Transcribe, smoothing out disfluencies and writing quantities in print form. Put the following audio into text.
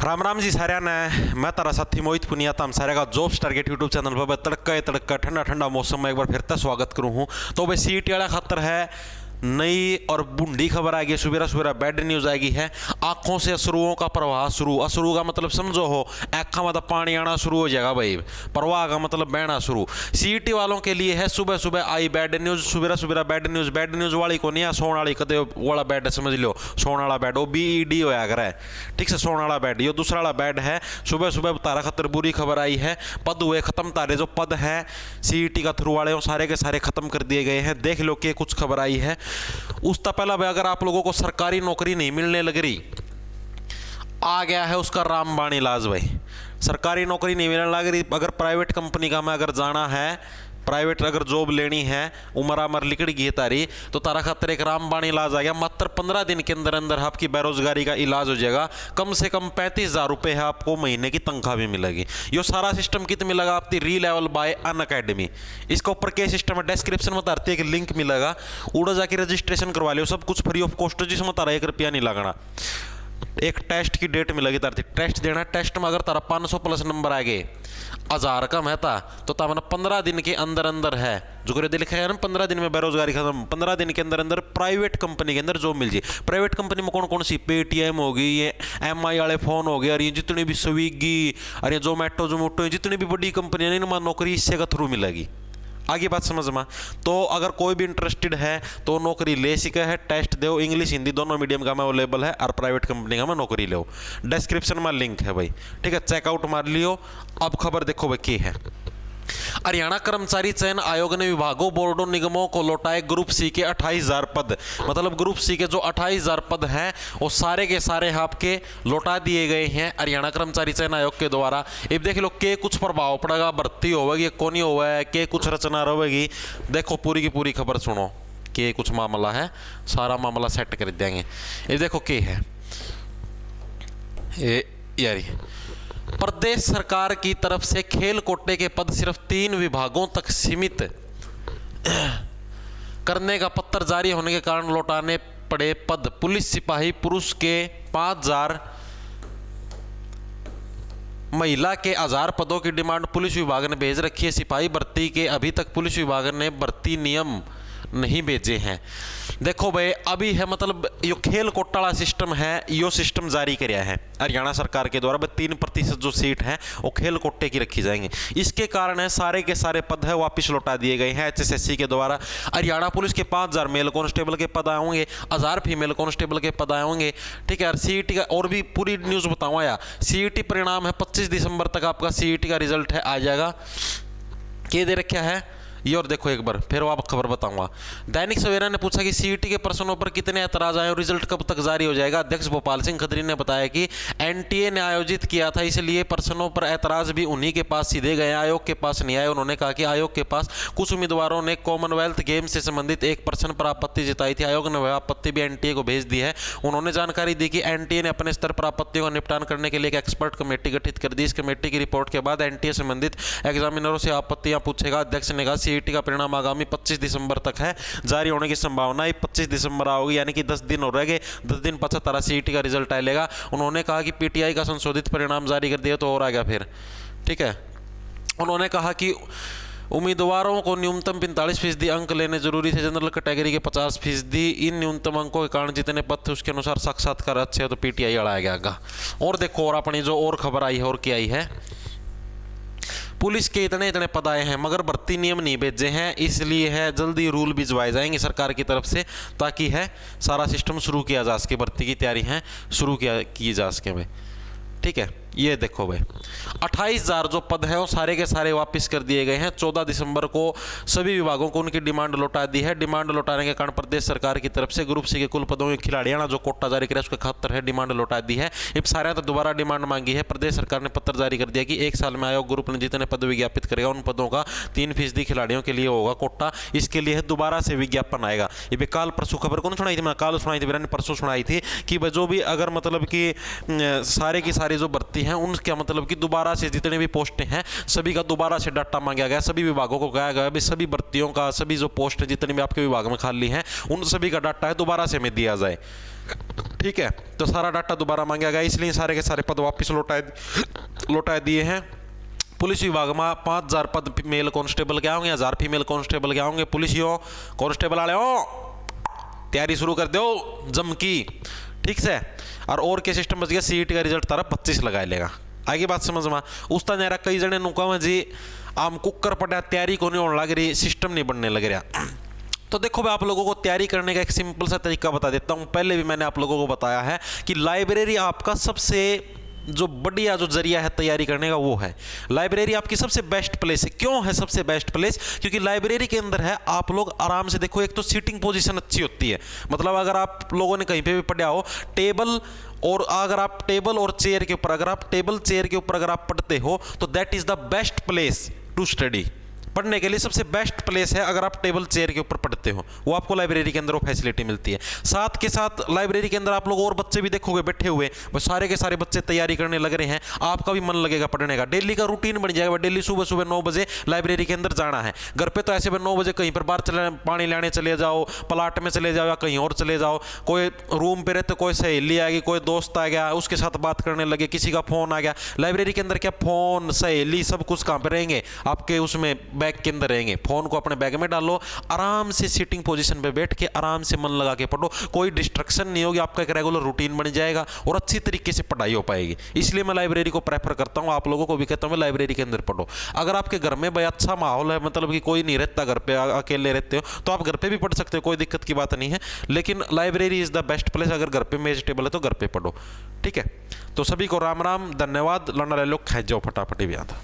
राम राम जी सारे ने मैं तारा साथी मोहित पुनिया हम सारे का जॉब्स टारगेट यूट्यूब चैनल पर तड़का ठंडा ठंडा मौसम में एक बार फिर से स्वागत करूँ हूँ। तो भाई सीट वाला खातर है नई और बूंदी खबर आएगी, सुबह सुबह बैड न्यूज आएगी है। आंखों से अश्रुओं का प्रवाह शुरू, अश्रु का मतलब समझो हो आँखा मतलब पानी आना शुरू हो जाएगा भाई, प्रवाह का मतलब बहना शुरू। सीईटी वालों के लिए है सुबह सुबह आई बैड न्यूज, सुबह सुबह बैड न्यूज वाली को नहीं है सोने वाली कदे वाला बैड समझ लो, सोने वाला बैड वो BED होया कर है, ठीक से सोने वाला बैड, ये दूसरा वाला बैड है। सुबह सुबह तारा खतर बुरी खबर आई है, पद हुए खत्म, तारे जो पद हैं सीईटी का थ्रू वाले सारे के सारे खत्म कर दिए गए हैं। देख लो कि कुछ खबर आई है। उसका पहला भाई अगर आप लोगों को सरकारी नौकरी नहीं मिलने लग रही, आ गया है उसका रामबाण इलाज भाई। सरकारी नौकरी नहीं मिलने लग रही, अगर प्राइवेट कंपनी का में अगर जाना है, प्राइवेट अगर जॉब लेनी है, उम्र आमर लिकड़ गई है तारी, तो तारा खातर एक रामबाण इलाज आ गया। मात्र 15 दिन के अंदर अंदर आपकी बेरोजगारी का इलाज हो जाएगा। कम से कम 35,000 रुपये है आपको महीने की तनख्वाह भी मिलेगी। ये सारा सिस्टम कितना मिलेगा आपकी री लेवल बाय अनअकैडमी। इसके ऊपर क्या सिस्टम है, डिस्क्रिप्शन में तारती एक लिंक मिलेगा, उड़ा जाके रजिस्ट्रेशन करवा लियो, सब कुछ फ्री ऑफ कॉस्ट, जिसमें तारा 1 रुपया नहीं लगना। एक टेस्ट की डेट मिलेगी तारती, टेस्ट देना है, टेस्ट में अगर तारा 500 प्लस नंबर आ गए, 1000 कम है था तो तामना 15 दिन के अंदर अंदर है जो करे लिखा है ना 15 दिन में बेरोजगारी खत्म, 15 दिन के अंदर अंदर प्राइवेट कंपनी के अंदर जॉब मिल जाए। प्राइवेट कंपनी में कौन कौन सी, पेटीएम होगी, ये MI वाले फोन हो गए, और ये जितनी भी स्विगी और ये जोमेटो जितनी भी बड़ी कंपनियां हैं इनमें नौकरी इससे का थ्रू मिलेगी। आगे बात समझ में। तो अगर कोई भी इंटरेस्टेड है तो नौकरी ले सके है, टेस्ट दो, इंग्लिश हिंदी दोनों मीडियम का में अवेलेबल है, और प्राइवेट कंपनी का में नौकरी लो। डिस्क्रिप्शन में लिंक है भाई, ठीक है, चेकआउट मार लियो। अब खबर देखो भाई की है। हरियाणा कर्मचारी चयन आयोग ने विभागों बोर्डों निगमों को लौटाए ग्रुप सी के 28,000 पद। मतलब ग्रुप सी के जो 28,000 पद हैं वो सारे के सारे आपके लौटा दिए गए हैं हरियाणा कर्मचारी चयन आयोग के द्वारा। अब देख लो के कुछ प्रभाव पड़ेगा, भर्ती होगी कौन हुआ है, के कुछ रचना रहेगी। देखो पूरी की पूरी खबर सुनो कि कुछ मामला है, सारा मामला सेट कर देंगे। ये देखो के है यारी, प्रदेश सरकार की तरफ से खेल कोटे के पद सिर्फ 3 विभागों तक सीमित करने का पत्र जारी होने के कारण लौटाने पड़े पद। पुलिस सिपाही पुरुष के 5,000, महिला के 1,000 पदों की डिमांड पुलिस विभाग ने भेज रखी है। सिपाही भर्ती के अभी तक पुलिस विभाग ने भर्ती नियम नहीं भेजे हैं। देखो भाई अभी है मतलब यो खेल कोटा वाला सिस्टम है, यो सिस्टम जारी किया है हरियाणा सरकार के द्वारा। 3% जो सीट है वो खेल कोटे की रखी जाएंगी। इसके कारण है सारे के सारे पद है वापस लौटा दिए गए हैं HSSC के द्वारा। हरियाणा पुलिस के 5,000 मेल कांस्टेबल के पद आए होंगे, 1,000 फीमेल कांस्टेबल के पद आए होंगे, ठीक है। और CET का और भी पूरी न्यूज़ बताऊँ या CET परिणाम है 25 दिसंबर तक आपका CET का रिजल्ट है आ जाएगा। क्या दे रखा है ये और देखो एक बार फिर आप खबर बताऊंगा। दैनिक सवेरा ने पूछा कि CET के प्रश्नों पर कितने ऐतराज आए और रिजल्ट कब तक जारी हो जाएगा। अध्यक्ष भोपाल सिंह खत्री ने बताया कि NTA ने आयोजित किया था, इसलिए प्रश्नों पर ऐतराज भी उन्हीं के पास सीधे गए, आयोग के पास नहीं आए। उन्होंने कहा कि आयोग के पास कुछ उम्मीदवारों ने कॉमनवेल्थ गेम से संबंधित एक प्रश्न पर आपत्ति जताई थी। आयोग ने वह आपत्ति भी NTA को भेज दी है। उन्होंने जानकारी दी कि NTA ने अपने स्तर पर आपत्तियों का निपटान करने के लिए एक एक्सपर्ट कमेटी गठित कर दी। इस कमेटी की रिपोर्ट के बाद NTA संबंधित एग्जामिनरों से आपत्तियां पूछेगा। अध्यक्ष ने कहा CET का परिणाम आगामी 25 दिसंबर तक है जारी होने की संभावना है। 25 दिसंबर आओगी यानी कि 10 दिन हो रह गए, 10 दिन पछा तारा CET का रिजल्ट आएगा। उन्होंने कहा कि PTI का संशोधित परिणाम जारी कर दिया तो और आ गया फिर, ठीक है। उन्होंने कहा कि उम्मीदवारों को न्यूनतम 45% अंक लेने जरूरी थे, जनरल कैटेगरी के 50%। इन न्यूनतम अंकों के कारण जितने पद थे उसके अनुसार साक्षात्कार अच्छे हो तो PTI अड़ाया गया। और देखो और अपनी जो और खबर आई है और क्या आई है, पुलिस के इतने इतने पद आए हैं मगर भर्ती नियम नहीं भेजे हैं, इसलिए है जल्दी रूल भिजवाए जाएंगे सरकार की तरफ से ताकि है सारा सिस्टम शुरू किया जा सके, भर्ती की तैयारी है शुरू की जा सके भाई, ठीक है। ये देखो भाई 28,000 जो पद हैं वो सारे के सारे वापस कर दिए गए हैं। 14 दिसंबर को सभी विभागों को उनकी डिमांड लौटा दी है। डिमांड लौटाने के कारण प्रदेश सरकार की तरफ से ग्रुप सी के कुल पदों के खिलाड़ियां जो कोटा जारी करे उसके खातर है डिमांड लौटा दी है। अब सारे तो दोबारा डिमांड मांगी है। प्रदेश सरकार ने पत्र जारी कर दिया कि 1 साल में आयोग ग्रुप ने जितने पद विज्ञापित करेगा उन पदों का 3% खिलाड़ियों के लिए होगा कोटा। इसके लिए दोबारा से विज्ञापन आएगा। ये काल परसों खबर को नहीं सुनाई थी, मैं काल सुनाई थी, मैंने परसों सुनाई थी कि जो भी अगर मतलब कि सारे की सारी जो भर्ती हैं उनका मतलब कि दोबारा से जितने भी पोस्टें हैं सभी का दोबारा से डाटा मांगा गया। सभी विभागों को कहा गया भाई सभी भर्तियों का, सभी जो पोस्ट जितनी भी आपके विभाग में खाली हैं उन सभी का डाटा है दोबारा से हमें दिया जाए। ठीक है, तो सारा डाटा दोबारा मांगा गया, इसलिए सारे के सारे पद वापस लौटा दिए हैं। पुलिस विभाग में 5000 पद मेल कांस्टेबल के होंगे, 1000 फीमेल कांस्टेबल के होंगे। पुलिसियों कांस्टेबल वाले हो तैयारी शुरू कर दो जम की, ठीक से। और के सिस्टम बच गया, सीईटी का रिजल्ट तारा 25 लगा लेगा। आगे बात समझ में। उस तरह यार कई जने नुका जी आम कुकर पड़ा तैयारी को नहीं होने लग रही, सिस्टम नहीं बनने लग रहा। तो देखो मैं आप लोगों को तैयारी करने का एक सिंपल सा तरीका बता देता हूँ। पहले भी मैंने आप लोगों को बताया है कि लाइब्रेरी आपका सबसे जो बढ़िया जो जरिया है तैयारी करने का वो है। लाइब्रेरी आपकी सबसे बेस्ट प्लेस है। क्यों है सबसे बेस्ट प्लेस? क्योंकि लाइब्रेरी के अंदर है आप लोग आराम से देखो, एक तो सीटिंग पोजीशन अच्छी होती है, मतलब अगर आप लोगों ने कहीं पे भी पढ़ा हो टेबल, और अगर आप टेबल और चेयर के ऊपर, अगर आप टेबल चेयर के ऊपर अगर आप पढ़ते हो तो that is the best place to study. पढ़ने के लिए सबसे बेस्ट प्लेस है अगर आप टेबल चेयर के ऊपर पढ़ते हो, वो आपको लाइब्रेरी के अंदर वो फैसिलिटी मिलती है। साथ के साथ लाइब्रेरी के अंदर आप लोग और बच्चे भी देखोगे बैठे हुए, बस सारे के सारे बच्चे तैयारी करने लग रहे हैं, आपका भी मन लगेगा पढ़ने का। डेली का रूटीन बन जाएगा, डेली सुबह सुबह 9 बजे लाइब्रेरी के अंदर जाना है। घर पे तो ऐसे 9 बजे कहीं पर बाहर पानी लाने चले जाओ, प्लाट में चले जाओ या कहीं और चले जाओ, कोई रूम पे रहते, कोई सहेली आ गई, कोई दोस्त आ गया, उसके साथ बात करने लगे, किसी का फोन आ गया। लाइब्रेरी के अंदर क्या फोन सहेली सब कुछ कहाँ पे रहेंगे? आपके उसमें बैग के अंदर रहेंगे। फोन को अपने बैग में डालो, आराम से सीटिंग पोजीशन पे बैठ के आराम से मन लगा के पढ़ो, कोई डिस्ट्रक्शन नहीं होगी, आपका एक रेगुलर रूटीन बन जाएगा और अच्छी तरीके से पढ़ाई हो पाएगी। इसलिए मैं लाइब्रेरी को प्रेफर करता हूं, आप लोगों को भी कहता हूं लाइब्रेरी के अंदर पढ़ो। अगर आपके घर में भाई अच्छा माहौल है, मतलब कि कोई नहीं रहता घर पे, अकेले रहते हो, तो आप घर पे भी पढ़ सकते हो, कोई दिक्कत की बात नहीं है। लेकिन library is the best place. अगर घर पे मेज टेबल है तो घर पे पढ़ो, ठीक है। तो सभी को राम राम, धन्यवाद। लड़ना ले लो, खेच जाओ फटाफट भी आता।